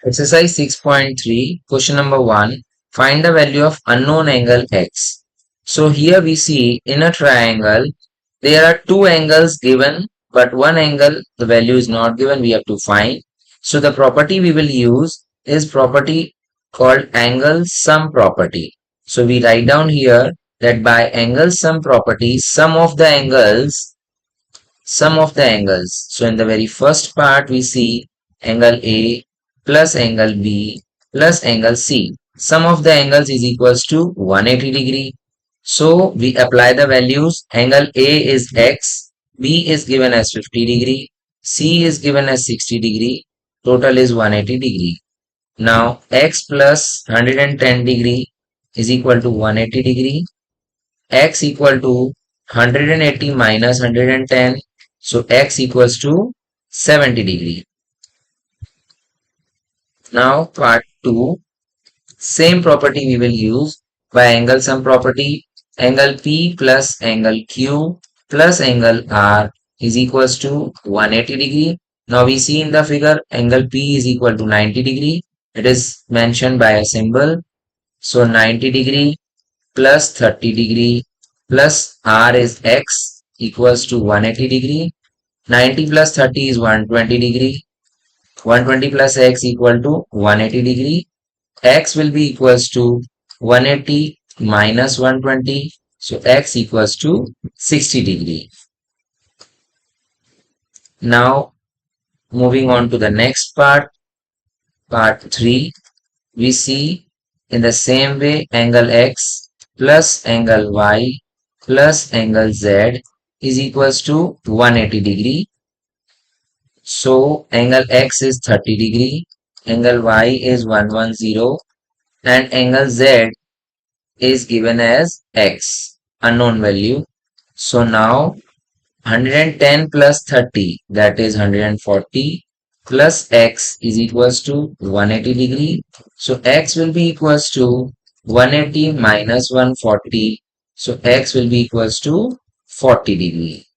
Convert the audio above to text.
Exercise 6.3, question number 1. Find the value of unknown angle x. So here we see in a triangle, there are two angles given, but one angle, the value is not given, we have to find. So the property we will use is property called angle sum property. So we write down here that by angle sum property, sum of the angles. So in the very first part, we see angle A plus angle B plus angle C. Sum of the angles is equals to 180 degree. So we apply the values. Angle A is X, B is given as 50 degree, C is given as 60 degree. Total is 180 degree. Now X plus 110 degree is equal to 180 degree. X equal to 180 minus 110. So x equals to 70 degree. Now part 2, same property we will use by angle sum property. Angle P plus angle Q plus angle R is equals to 180 degree. Now we see in the figure angle P is equal to 90 degree. It is mentioned by a symbol. So 90 degree plus 30 degree plus R is X equals to 180 degree. 90 plus 30 is 120 degree. 120 plus X equal to 180 degree. X will be equals to 180 minus 120. So X equals to 60 degree. Now moving on to the next part, part 3, we see in the same way angle X plus angle Y plus angle Z is equals to 180 degree. So angle X is 30 degree, angle Y is 110 and angle Z is given as X, unknown value. So now 110 plus 30, that is 140 plus X is equals to 180 degree. So X will be equals to 180 minus 140. So X will be equals to 40 degree.